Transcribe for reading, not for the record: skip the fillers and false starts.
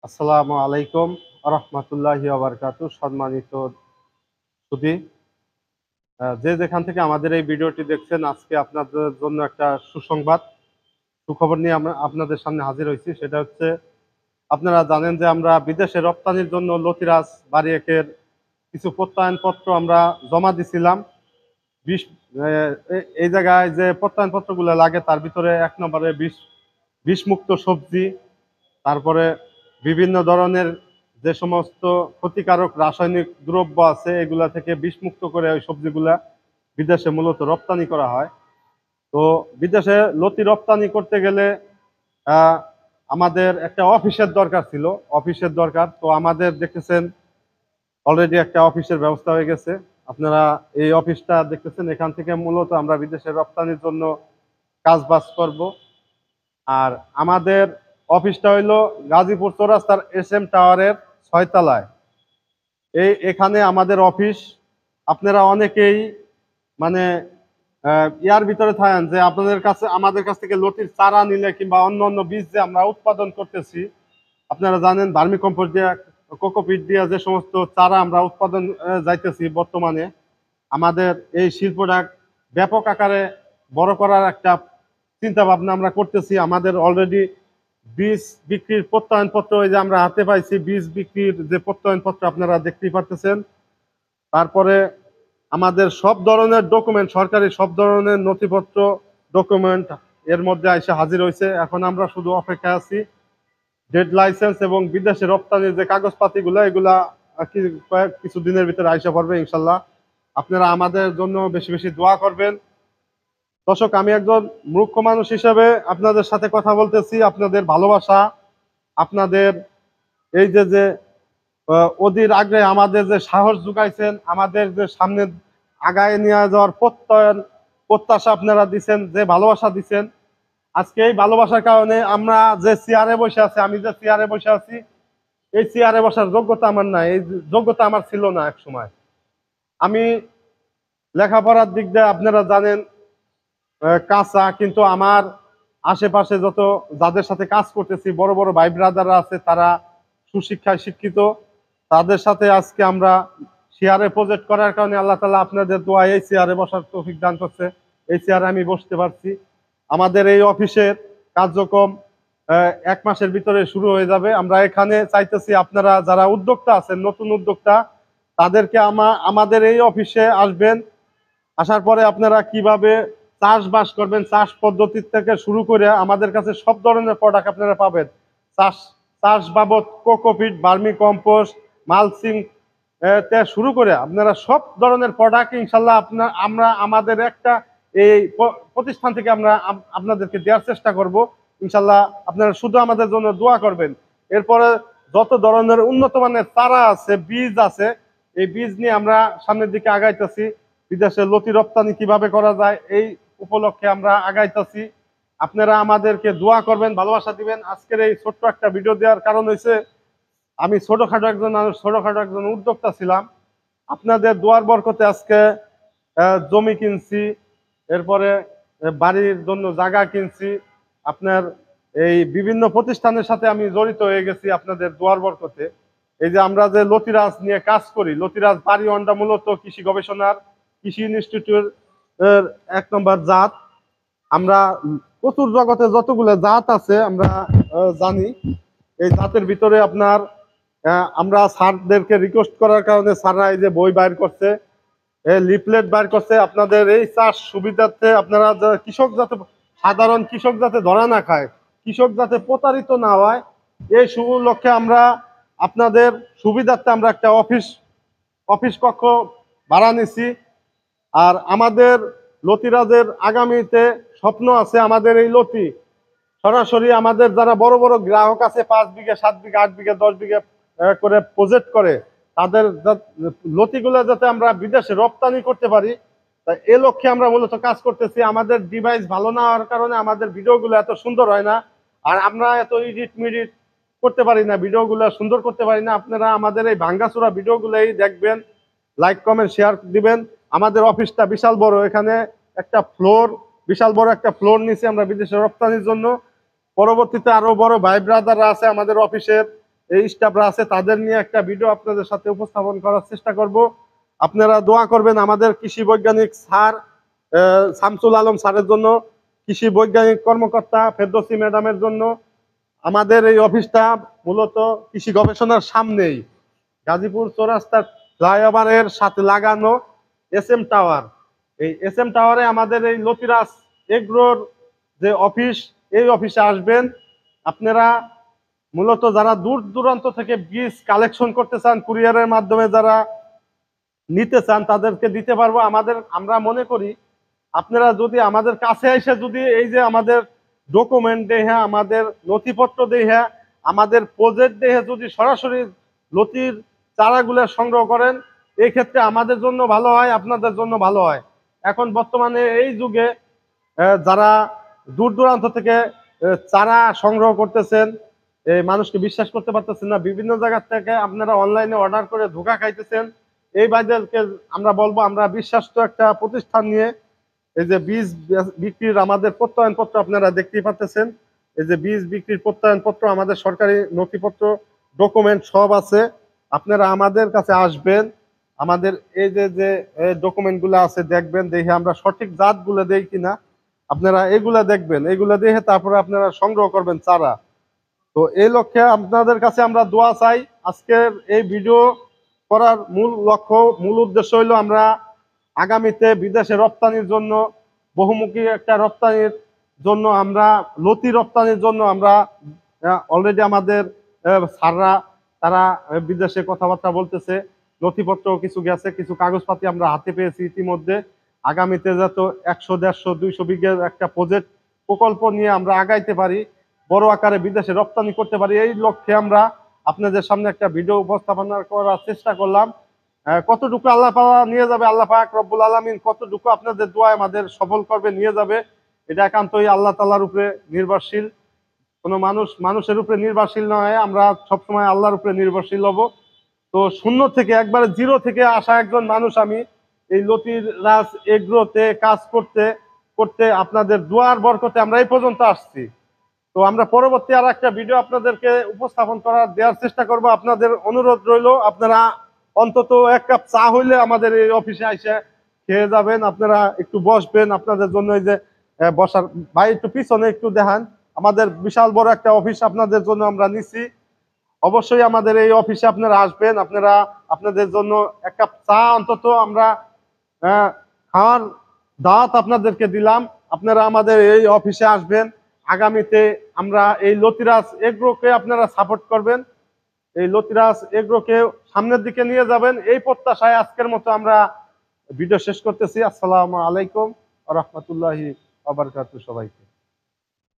আসসালামু আলাইকুম রহমতুল্লাহি সম্মানিত সুধী, যে যেখান থেকে আমাদের এই ভিডিওটি দেখছেন, আজকে আপনাদের জন্য একটা সুখবর নিয়ে আমরা আপনাদের সামনে হাজির হয়েছি। সেটা হচ্ছে, আপনারা জানেন যে আমরা বিদেশে রপ্তানির জন্য লতিরাজ বাড়ি একের কিছু প্রত্যয়নপত্র আমরা জমা দিছিলাম। বিষ এই জায়গায় যে প্রত্যয়নপত্রগুলো লাগে তার ভিতরে এক নম্বরে বিষমুক্ত সবজি, তারপরে বিভিন্ন ধরনের যে সমস্ত ক্ষতিকারক রাসায়নিক দ্রব্য আছে এগুলা থেকে বিষমুক্ত করে ওই সবজিগুলা বিদেশে মূলত রপ্তানি করা হয়। তো বিদেশে লতি রপ্তানি করতে গেলে আহ, আমাদের একটা অফিসের দরকার ছিল। অফিসের দরকার তো আমাদের দেখতেছেন অলরেডি একটা অফিসের ব্যবস্থা হয়ে গেছে। আপনারা এই অফিসটা দেখতেছেন, এখান থেকে মূলত আমরা বিদেশে রপ্তানির জন্য কাজ বাজ করব। আর আমাদের অফিসটা হইলো গাজীপুর চৌরাস্তার SM টাওয়ারের 6 তলায়। এখানে আমাদের অফিস। আপনারা অনেকেই মানে ইয়ার ভিতরে থাকেন যে আপনাদের কাছে আমাদের কাছ থেকে লতির চারা নিলে কিংবা অন্য অন্য বীজ যে আমরা উৎপাদন করতেছি, আপনারা জানেন ভার্মি কম্পোস্ট দিয়ে, কোকোপিট দিয়ে যে সমস্ত চারা আমরা উৎপাদন যাইতেছি বর্তমানে, আমাদের এই শিল্পটা ব্যাপক আকারে বড় করার একটা চিন্তা ভাবনা আমরা করতেছি। আমাদের অলরেডি বীজ বিক্রির প্রত্যয়নপত্র, ওই যে আমরা হাতে পাইছি বীজ বিক্রির যে প্রত্যয়নপত্র, আপনারা দেখতেই পারতেছেন। তারপরে আমাদের সব ধরনের ডকুমেন্ট, সরকারি সব ধরনের নথিপত্র ডকুমেন্ট এর মধ্যে এসে হাজির হয়েছে। এখন আমরা শুধু অপেক্ষায় আছি ডেড লাইসেন্স এবং বিদেশে রপ্তানির যে কাগজপাতিগুলো, এগুলা কিছু দিনের ভিতরে আইসা পড়বে ইনশাল্লাহ। আপনারা আমাদের জন্য বেশি বেশি দোয়া করবেন। দর্শক, আমি একজন মূর্খ মানুষ হিসেবে আপনাদের সাথে কথা বলতেছি। আপনাদের ভালোবাসা, আপনাদের এই যে যে অধীর আগ্রহে আমাদের যে সাহস জুগাইছেন, আমাদের যে সামনে আগায় নিয়ে যাওয়ার প্রত্যাশা আপনারা দিচ্ছেন, যে ভালোবাসা দিচ্ছেন, আজকে এই ভালোবাসার কারণে আমরা যে চেয়ারে বসে আছি, আমি যে চেয়ারে বসে আছি, এই চেয়ারে বসার যোগ্যতা আমার নাই। এই যোগ্যতা আমার ছিল না এক সময়। আমি লেখাপড়ার দিক দিয়ে আপনারা জানেন কাঁচা, কিন্তু আমার আশেপাশে যাদের সাথে কাজ করতেছি, বড় বড় ভাই ব্রাদাররা আছে, তারা সুশিক্ষায় শিক্ষিত। তাদের সাথে আজকে আমরা চেয়ারে প্রজেক্ট করার কারণে আল্লাহ তাআলা আপনাদের দোয়া এই চেয়ারে বসার তৌফিক দান করছে। এই চেয়ারে আমি বসতে পারছি। আমাদের এই অফিসের কার্যক্রম 1 মাসের ভিতরে শুরু হয়ে যাবে। আমরা এখানে চাইতেছি আপনারা যারা উদ্যোক্তা আছেন, নতুন উদ্যোক্তা, তাদেরকে আমাদের এই অফিসে আসবেন। আসার পরে আপনারা কিভাবে চাষবাস করবেন, চাষ পদ্ধতি থেকে শুরু করে আমাদের কাছে সব ধরনের প্রোডাক্ট আপনারা পাবেন। চাষ বাবদ কোকোপিট, ভার্মি কম্পোস্ট, মালচিং তে শুরু করে আপনারা সব ধরনের প্রোডাক্ট ইনশাল্লাহ আমরা আমাদের একটা এই প্রতিষ্ঠান থেকে আমরা আপনাদেরকে দেওয়ার চেষ্টা করব ইনশাল্লাহ। আপনারা শুধু আমাদের জন্য দোয়া করবেন। এরপরে যত ধরনের উন্নত মানের চারা আছে, বীজ আছে, এই বীজ নিয়ে আমরা সামনের দিকে আগাইতেছি। বিদেশে লতি রপ্তানি কিভাবে করা যায় এই উপলক্ষে আমরা আগাইতেছি। আপনারা আমাদেরকে দোয়া করবেন, ভালোবাসা দিবেন। আজকের এই ছোট্ট একটা ভিডিও দেওয়ার কারণ হয়েছে, আমি ছোটখাটো একজন উদ্যোক্তা ছিলাম। আপনাদের দোয়ার বরকতে আজকে জমি কিনছি, এরপরে বাড়ির জন্য জায়গা কিনছি। আপনার এই বিভিন্ন প্রতিষ্ঠানের সাথে আমি জড়িত হয়ে গেছি আপনাদের দোয়ার বরকতে। এই যে আমরা যে লতিরাজ নিয়ে কাজ করি, লতিরাজ বাড়ি অন্ডা মূলত কৃষি গবেষণার, কৃষি ইনস্টিটিউট এর 1 নম্বর জাত। আমরা প্রচুর জগতে যতগুলো জাত আছে আমরা জানি। এই জাতের ভিতরে আপনার আমরা স্যারদেরকে রিকোয়েস্ট করার কারণে স্যাররা এই যে বই বাইর করছে, লিফলেট বাইর করছে আপনাদের এই চাষ সুবিধার্থে। আপনারা কৃষক যাতে, সাধারণ কৃষক যাতে ধরা না খায়, কৃষক যাতে প্রতারিত না হয়, এই শুভ লক্ষ্যে আমরা আপনাদের সুবিধার্থে আমরা একটা অফিস কক্ষ ভাড়া নিছি। আর আমাদের লতিরাজের আগামীতে স্বপ্ন আছে, আমাদের এই লতি সরাসরি আমাদের যারা বড় বড় গ্রাহক আছে, 5 বিঘা 7 বিঘা 8 বিঘা 10 বিঘা করে প্রজেক্ট করে, তাদের লতিগুলো যাতে আমরা বিদেশে রপ্তানি করতে পারি, তাই এ লক্ষ্যে আমরা মূলত কাজ করতেছি। আমাদের ডিভাইস ভালো না হওয়ার কারণে আমাদের ভিডিওগুলো এত সুন্দর হয় না, আর আমরা এত এডিট করতে পারি না, ভিডিওগুলো সুন্দর করতে পারি না। আপনারা আমাদের এই ভাঙ্গাচোরা ভিডিওগুলোই দেখবেন, লাইক কমেন্ট শেয়ার দিবেন। আমাদের অফিসটা বিশাল বড়, এখানে বিশাল বড় একটা ফ্লোর নিচে আমরা বিদেশে রপ্তানির জন্য। পরবর্তীতে আরো বড় ভাই ব্রাদাররা আছে আমাদের অফিসের, এই স্টাফরা আছে তাদের নিয়ে একটা ভিডিও আপনাদের সাথে উপস্থাপন করার চেষ্টা করব। আপনারা দোয়া করবেন আমাদের কৃষি বৈজ্ঞানিক স্যার শামসুল আলম স্যারের জন্য, কৃষি বৈজ্ঞানিক কর্মকর্তা ফেরদৌসী ম্যাডামের জন্য। আমাদের এই অফিসটা মূলত কৃষি গবেষণার সামনেই, গাজীপুর চৌরাস্তার ফ্লাইওভারের সাথে লাগানো SM টাওয়ার। এই SM টাওয়ারে আমাদের এই লতিরাজ এগ্রোর যে অফিস, এই অফিসে আসবেন। আপনারা মূলত যারা দূর দূরান্ত থেকে বীজ কালেকশন করতে চান, কুরিয়ারের মাধ্যমে যারা নিতে চান তাদেরকে দিতে পারবো। আমরা মনে করি আপনারা যদি আমাদের কাছে এসে যদি এই যে আমাদের ডকুমেন্ট দেখে, আমাদের নথিপত্র দেখে, আমাদের প্রজেক্ট দেখে যদি সরাসরি লতির চারাগুলো সংগ্রহ করেন, এই ক্ষেত্রে আমাদের জন্য ভালো হয়, আপনাদের জন্য ভালো হয়। এখন বর্তমানে এই যুগে যারা দূর দূরান্ত থেকে চারা সংগ্রহ করতেছেন, মানুষকে বিশ্বাস করতে পারতেছেন না, বিভিন্ন জায়গা থেকে আপনারা অনলাইনে অর্ডার করে ধোঁকা খাইতেছেন। এই ভাইদেরকে আমরা বলবো, আমরা বিশ্বাস্ত একটা প্রতিষ্ঠান নিয়ে এই যে বীজ বিক্রির আমাদের প্রত্যয়নপত্র আপনারা দেখতেই পাচ্ছেন। এই যে বীজ বিক্রির প্রত্যয়নপত্র, আমাদের সরকারি নথিপত্র ডকুমেন্ট সব আছে। আপনারা আমাদের কাছে আসবেন, আমাদের এই যে ডকুমেন্টগুলো আছে দেখবেন, দেখে আমরা সঠিক জাতগুলো দেই কিনা আপনারা এগুলা দেখবেন, এগুলা দেখে তারপরে আপনারা সংগ্রহ করবেন চারা। তো এই লক্ষ্যে আপনাদের কাছে আমরা দোয়া চাই। আজকের এই ভিডিও করার মূল লক্ষ্য, মূল উদ্দেশ্য হইলো আমরা আগামীতে বিদেশে রপ্তানির জন্য, বহুমুখী একটা রপ্তানির জন্য, আমরা লতি রপ্তানির জন্য আমরা অলরেডি আমাদের স্যাররা তারা বিদেশে কথাবার্তা বলতেছে, নথিপত্র কিছু গেছে, কিছু কাগজপাতি আমরা হাতে পেয়েছি ইতিমধ্যে। আগামীতে যত 100, 150, 200 বিঘের একটা প্রকল্প নিয়ে আমরা আগাইতে পারি, বড় আকারে বিদেশে রপ্তানি করতে পারি, এই লক্ষ্যে আমরা আপনাদের সামনে একটা ভিডিও উপস্থাপনা করার চেষ্টা করলাম। কতটুকু আল্লাহ পাক নিয়ে যাবে, আল্লাহ পাক রব্বুল আলামিন কতটুকু আপনাদের দোয়ায় আমাদের সফল করবে, নিয়ে যাবে, এটা একান্তই আল্লাহ তাআলার উপরে নির্ভরশীল। কোনো মানুষের উপরে নির্ভরশীল নয়, আমরা সবসময় আল্লাহর উপরে নির্ভরশীল হব। তো শূন্য থেকে, একবারে জিরো থেকে আসা একজন মানুষ আমি, এই লতিরাজ এগ্রোতে কাজ করতে করতে আপনাদের দোয়ার বরকতে আমরা এই পর্যন্ত আসছি। তো আমরা পরবর্তী আর একটা ভিডিও আপনাদেরকে উপস্থাপন দেওয়ার চেষ্টা করব। আপনাদের অনুরোধ রইল, আপনারা অন্তত 1 কাপ চা হইলে আমাদের এই অফিসে এসে খেয়ে যাবেন, আপনারা একটু বসবেন। আপনাদের জন্য এই যে বসার, ভাই একটু পিছনে একটু দেখান, আমাদের বিশাল বড় একটা অফিস আপনাদের জন্য আমরা নিছি। অবশ্যই আমাদের এই অফিসে আপনারা আসবেন, আপনারা আপনাদের জন্য 1 কাপ চা অন্তত আমরা খাওয়ার দাওয়াত আপনাদেরকে দিলাম। আপনারা আমাদের এই অফিসে আসবেন। আগামীতে আমরা এই লতিরাজ এগ্রোকে আপনারা সাপোর্ট করবেন, এই লতিরাজ এগ্রোকে সামনের দিকে নিয়ে যাবেন, এই প্রত্যাশায় আজকের মতো আমরা ভিডিও শেষ করতেছি। আসসালামু আলাইকুম ওয়া রাহমাতুল্লাহি ওয়া বারাকাতুহু সবাইকে।